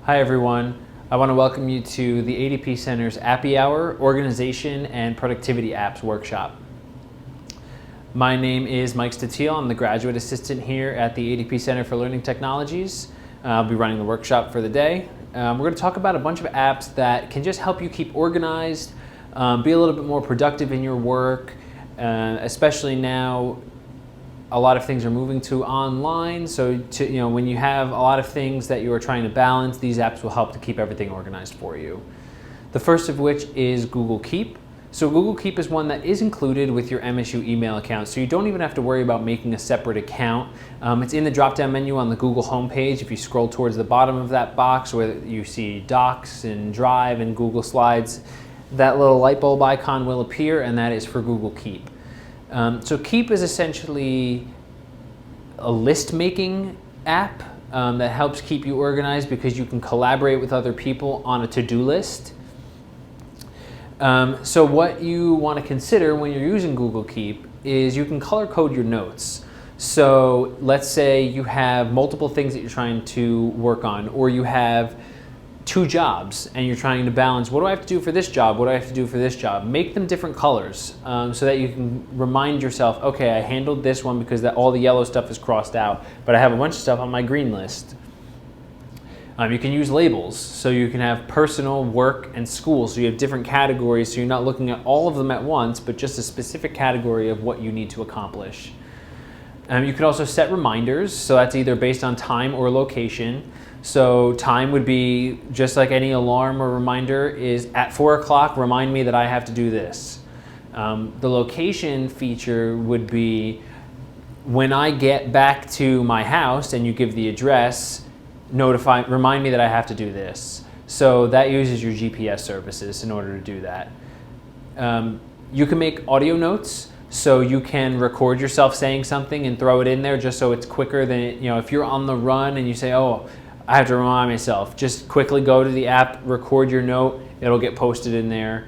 Hi everyone, I want to welcome you to the ADP Center's Appy Hour Organization and Productivity Apps Workshop. My name is Mike Statiel. I'm the graduate assistant here at the ADP Center for Learning Technologies. I'll be running the workshop for the day. We're going to talk about a bunch of apps that can just help you keep organized, be a little bit more productive in your work, especially now a lot of things are moving to online, so when you have a lot of things that you are trying to balance, these apps will help to keep everything organized for you. The first of which is Google Keep. So Google Keep is one that is included with your MSU email account, so you don't even have to worry about making a separate account. It's in the drop-down menu on the Google homepage. If you scroll towards the bottom of that box where you see Docs and Drive and Google Slides, that little light bulb icon will appear, and that is for Google Keep. So Keep is essentially a list-making app that helps keep you organized because you can collaborate with other people on a to-do list. So what you want to consider when you're using Google Keep is you can color code your notes. So let's say you have multiple things that you're trying to work on, or you have 2 jobs and you're trying to balance, what do I have to do for this job? What do I have to do for this job? Make them different colors so that you can remind yourself, okay, I handled this one because all the yellow stuff is crossed out, but I have a bunch of stuff on my green list. You can use labels, so you can have personal, work, and school, so you have different categories, so you're not looking at all of them at once, but just a specific category of what you need to accomplish. You could also set reminders, so that's either based on time or location. So time would be just like any alarm or reminder is at 4 o'clock, remind me that I have to do this. The location feature would be when I get back to my house and you give the address, remind me that I have to do this. So that uses your GPS services in order to do that. You can make audio notes. So you can record yourself saying something and throw it in there just so it's quicker than, if you're on the run and you say, oh, I have to remind myself, just quickly go to the app, record your note, it'll get posted in there,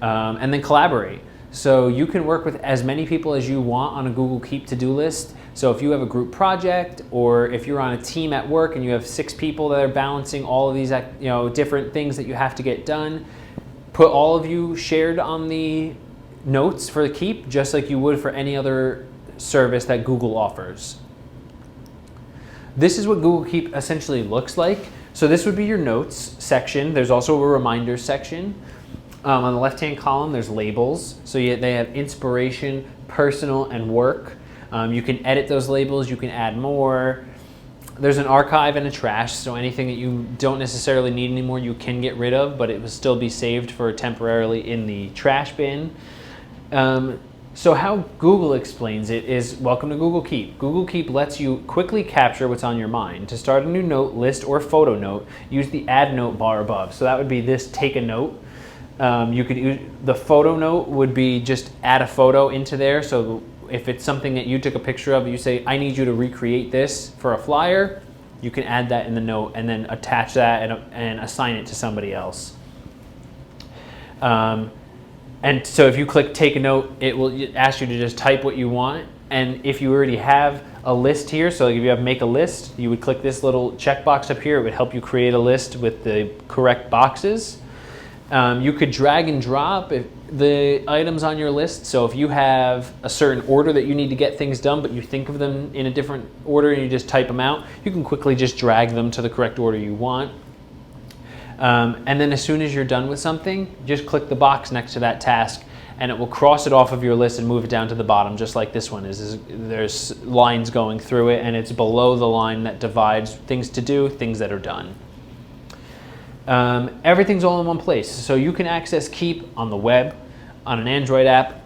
and then collaborate. So you can work with as many people as you want on a Google Keep to-do list. So if you have a group project, or if you're on a team at work and you have 6 people that are balancing all of these different things that you have to get done, put all of you shared on the notes for the Keep, just like you would for any other service that Google offers. This is what Google Keep essentially looks like. So this would be your notes section. There's also a reminders section. On the left-hand column, there's labels. So they have inspiration, personal, and work. You can edit those labels. You can add more. There's an archive and a trash, so anything that you don't necessarily need anymore you can get rid of, but it will still be saved for temporarily in the trash bin. So how Google explains it is, welcome to Google Keep. Google Keep lets you quickly capture what's on your mind. To start a new note, list, or photo note, use the Add Note bar above. So that would be this Take a Note. You could use the photo note would be just add a photo into there. So if it's something that you took a picture of, you say, I need you to recreate this for a flyer, you can add that in the note and then attach that and assign it to somebody else. And so if you click Take a Note, it will ask you to just type what you want. And if you already have a list here, so if you have Make a List, you would click this little checkbox up here. It would help you create a list with the correct boxes. You could drag and drop the items on your list. So if you have a certain order that you need to get things done, but you think of them in a different order and you just type them out, you can quickly just drag them to the correct order you want. And then as soon as you're done with something, just click the box next to that task and it will cross it off of your list and move it down to the bottom, just like this one is. There's lines going through it and it's below the line that divides things to do, things that are done. Everything's all in one place. So you can access Keep on the web, on an Android app,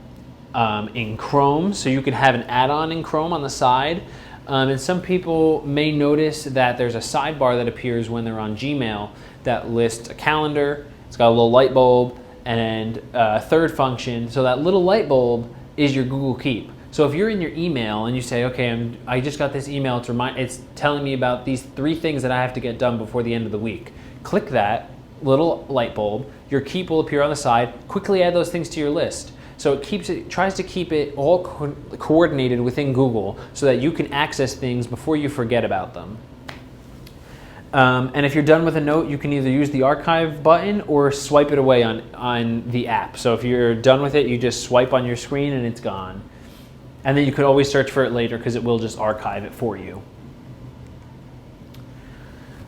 in Chrome. So you can have an add-on in Chrome on the side. And some people may notice that there's a sidebar that appears when they're on Gmail that lists a calendar. It's got a little light bulb and a third function. So that little light bulb is your Google Keep. So if you're in your email and you say, okay, I just got this email, it's telling me about these 3 things that I have to get done before the end of the week. Click that little light bulb, your Keep will appear on the side, quickly add those things to your list. So it tries to keep it all coordinated within Google so that you can access things before you forget about them. And if you're done with a note, you can either use the archive button or swipe it away on the app. So if you're done with it, you just swipe on your screen and it's gone. And then you could always search for it later because it will just archive it for you.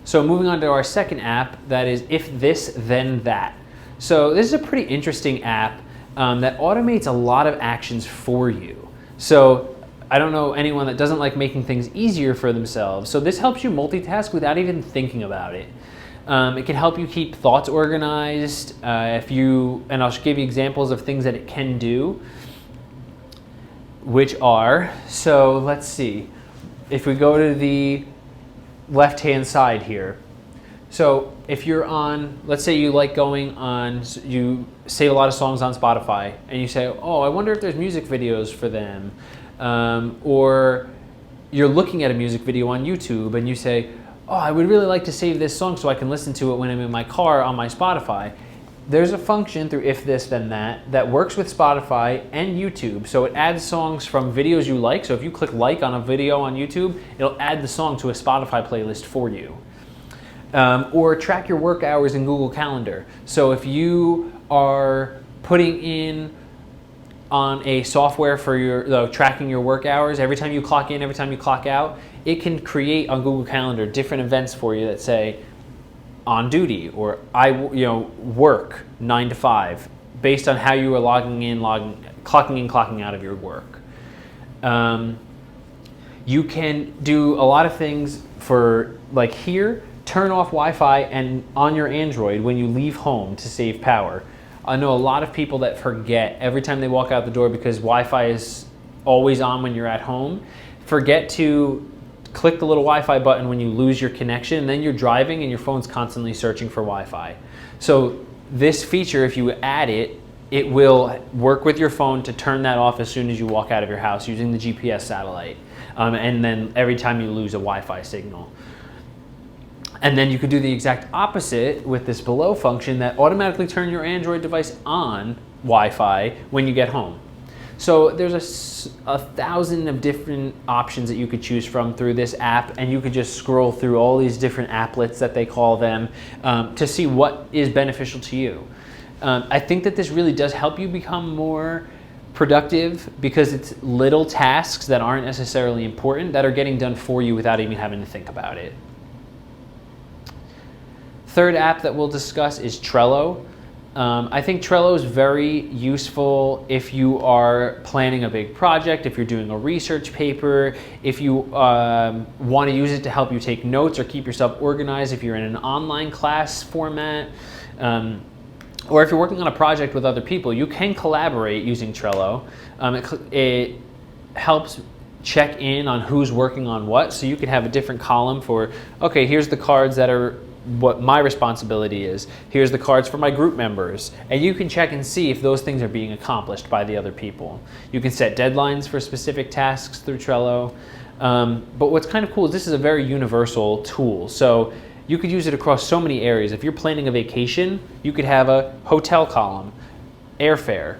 So moving on to our second app, that is If This, Then That. So this is a pretty interesting app that automates a lot of actions for you. So I don't know anyone that doesn't like making things easier for themselves. So this helps you multitask without even thinking about it. It can help you keep thoughts organized. And I'll give you examples of things that it can do, which are, so let's see. If we go to the left-hand side here. So if you're on, let's say you like going on, you save a lot of songs on Spotify, and you say, oh, I wonder if there's music videos for them. Or you're looking at a music video on YouTube and you say, oh, I would really like to save this song so I can listen to it when I'm in my car on my Spotify. There's a function through If This Then That that works with Spotify and YouTube. So it adds songs from videos you like. So if you click like on a video on YouTube, it'll add the song to a Spotify playlist for you. Or track your work hours in Google Calendar. So if you are putting in on a software for your tracking your work hours, every time you clock in, every time you clock out, it can create on Google Calendar different events for you that say on duty or work 9 to 5 based on how you are clocking in, clocking out of your work. You can do a lot of things for, like here, turn off Wi-Fi and on your Android when you leave home to save power. I know a lot of people that forget every time they walk out the door because Wi-Fi is always on when you're at home. Forget to click the little Wi-Fi button when you lose your connection, and then you're driving and your phone's constantly searching for Wi-Fi. So this feature, if you add it, it will work with your phone to turn that off as soon as you walk out of your house using the GPS satellite. And then every time you lose a Wi-Fi signal. And then you could do the exact opposite with this below function that automatically turn your Android device on Wi-Fi when you get home. So there's a thousand of different options that you could choose from through this app, and you could just scroll through all these different applets that they call them to see what is beneficial to you. I think that this really does help you become more productive because it's little tasks that aren't necessarily important that are getting done for you without even having to think about it. Third app that we'll discuss is Trello. I think Trello is very useful if you are planning a big project, if you're doing a research paper, if you want to use it to help you take notes or keep yourself organized, if you're in an online class format, or if you're working on a project with other people, you can collaborate using Trello. It helps check in on who's working on what, so you could have a different column for, okay, here's the cards that are what my responsibility is. Here's the cards for my group members. And you can check and see if those things are being accomplished by the other people. You can set deadlines for specific tasks through Trello. But what's kind of cool is this is a very universal tool. So you could use it across so many areas. If you're planning a vacation, you could have a hotel column, airfare,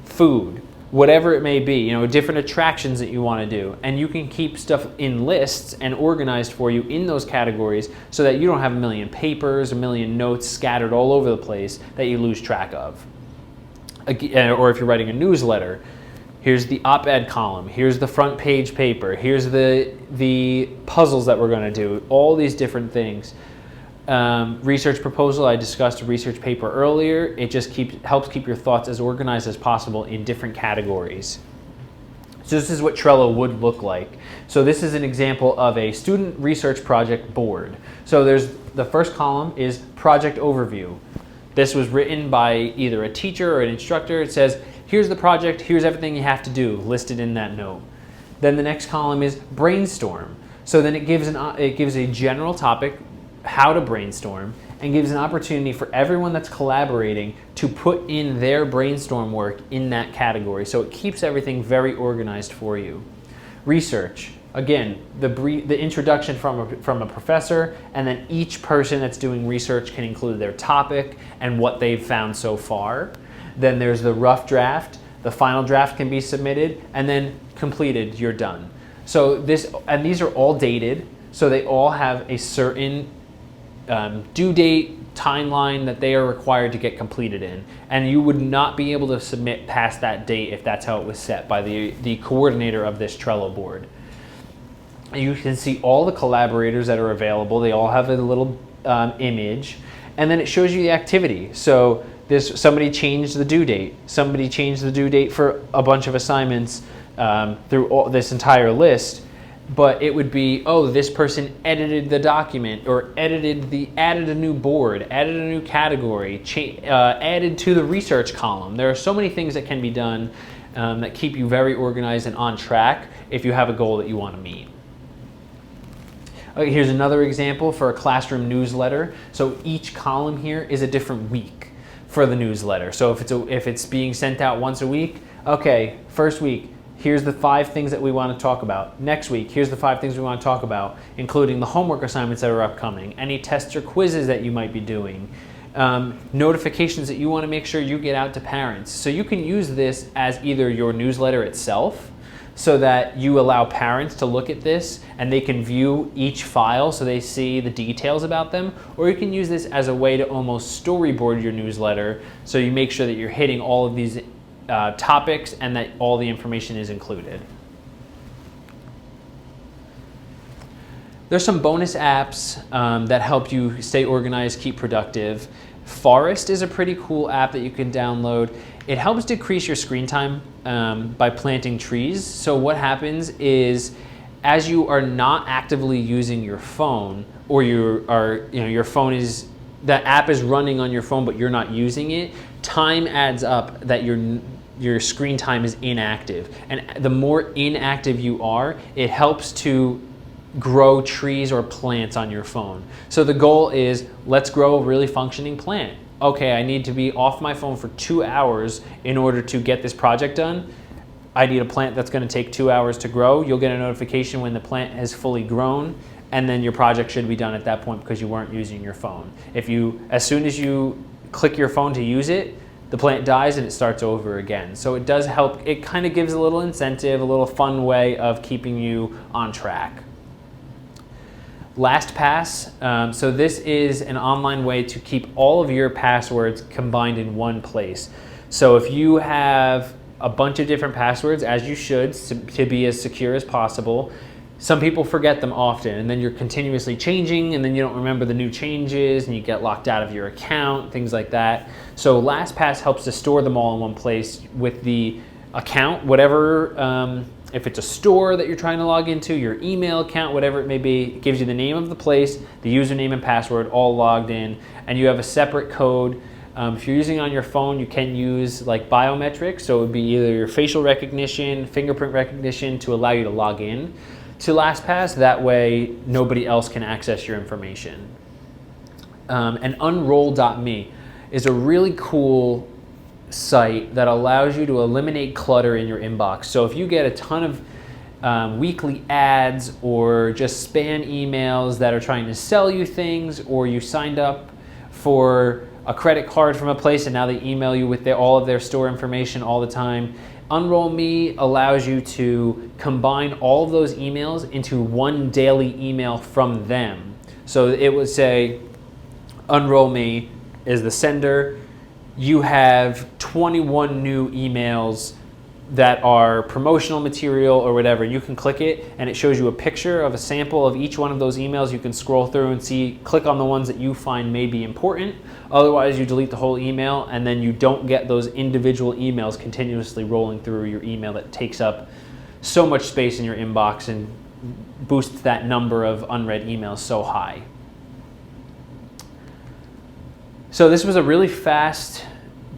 food, whatever it may be, different attractions that you want to do. And you can keep stuff in lists and organized for you in those categories so that you don't have a million papers, a million notes scattered all over the place that you lose track of. Or if you're writing a newsletter, here's the op-ed column, here's the front page paper, here's the puzzles that we're going to do, all these different things. Research proposal, I discussed a research paper earlier. It just helps keep your thoughts as organized as possible in different categories. So this is what Trello would look like. So this is an example of a student research project board. So the first column is project overview. This was written by either a teacher or an instructor. It says, here's the project, here's everything you have to do, listed in that note. Then the next column is brainstorm. So then it gives a general topic, how to brainstorm, and gives an opportunity for everyone that's collaborating to put in their brainstorm work in that category. So it keeps everything very organized for you. Research, again, the introduction from a professor, and then each person that's doing research can include their topic and what they've found so far. Then there's the rough draft, the final draft can be submitted, and then completed, you're done. So these are all dated, so they all have a certain due date timeline that they are required to get completed in, and you would not be able to submit past that date if that's how it was set by the coordinator of this Trello board. You can see all the collaborators that are available. They all have a little image, and then it shows you the activity. So somebody changed the due date. Somebody changed the due date for a bunch of assignments through this entire list. But it would be, oh, this person edited the document, or added a new board, added a new category, added to the research column. There are so many things that can be done that keep you very organized and on track if you have a goal that you want to meet. Okay, here's another example for a classroom newsletter. So each column here is a different week for the newsletter. So if it's being sent out once a week, okay, first week, here's the 5 things that we want to talk about. Next week, here's the 5 things we want to talk about, including the homework assignments that are upcoming, any tests or quizzes that you might be doing, notifications that you want to make sure you get out to parents. So you can use this as either your newsletter itself, so that you allow parents to look at this and they can view each file so they see the details about them, or you can use this as a way to almost storyboard your newsletter so you make sure that you're hitting all of these topics and that all the information is included. There's some bonus apps that help you stay organized, keep productive. Forest is a pretty cool app that you can download. It helps decrease your screen time by planting trees. So what happens is, as you are not actively using your phone, or your phone is, that app is running on your phone but you're not using it, time adds up that your screen time is inactive. And the more inactive you are, it helps to grow trees or plants on your phone. So the goal is, let's grow a really functioning plant. Okay, I need to be off my phone for 2 hours in order to get this project done. I need a plant that's going to take 2 hours to grow. You'll get a notification when the plant has fully grown, and then your project should be done at that point because you weren't using your phone. As soon as you click your phone to use it, the plant dies and it starts over again. So it does help. It kind of gives a little incentive, a little fun way of keeping you on track. LastPass, so this is an online way to keep all of your passwords combined in one place. So if you have a bunch of different passwords, as you should, to be as secure as possible, some people forget them often, and then you're continuously changing, and then you don't remember the new changes, and you get locked out of your account, things like that. So LastPass helps to store them all in one place with the account, whatever, if it's a store that you're trying to log into, your email account, whatever it may be, it gives you the name of the place, the username and password, all logged in, and you have a separate code. If you're using it on your phone, you can use like biometrics, so it would be either your facial recognition, fingerprint recognition to allow you to log in to LastPass. That way, nobody else can access your information. And unroll.me is a really cool site that allows you to eliminate clutter in your inbox. So if you get a ton of weekly ads or just spam emails that are trying to sell you things, or you signed up for a credit card from a place and now they email you with all of their store information all the time, Unroll.me allows you to combine all of those emails into one daily email from them. So it would say, Unroll.me is the sender. You have 21 new emails that are promotional material or whatever. You can click it and it shows you a picture of a sample of each one of those emails. You can scroll through and click on the ones that you find may be important. Otherwise, you delete the whole email, and then you don't get those individual emails continuously rolling through your email that takes up so much space in your inbox and boosts that number of unread emails so high. So this was a really fast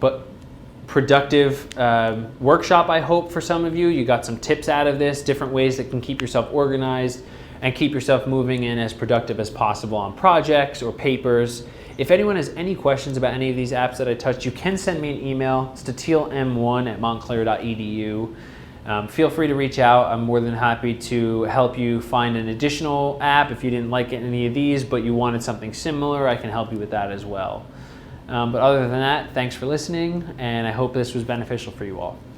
but productive workshop, I hope, for some of you. You got some tips out of this, different ways that can keep yourself organized and keep yourself moving and as productive as possible on projects or papers. If anyone has any questions about any of these apps that I touched, you can send me an email. It's tatilm1@montclair.edu. Feel free to reach out. I'm more than happy to help you find an additional app. If you didn't like any of these but you wanted something similar, I can help you with that as well. But other than that, thanks for listening, and I hope this was beneficial for you all.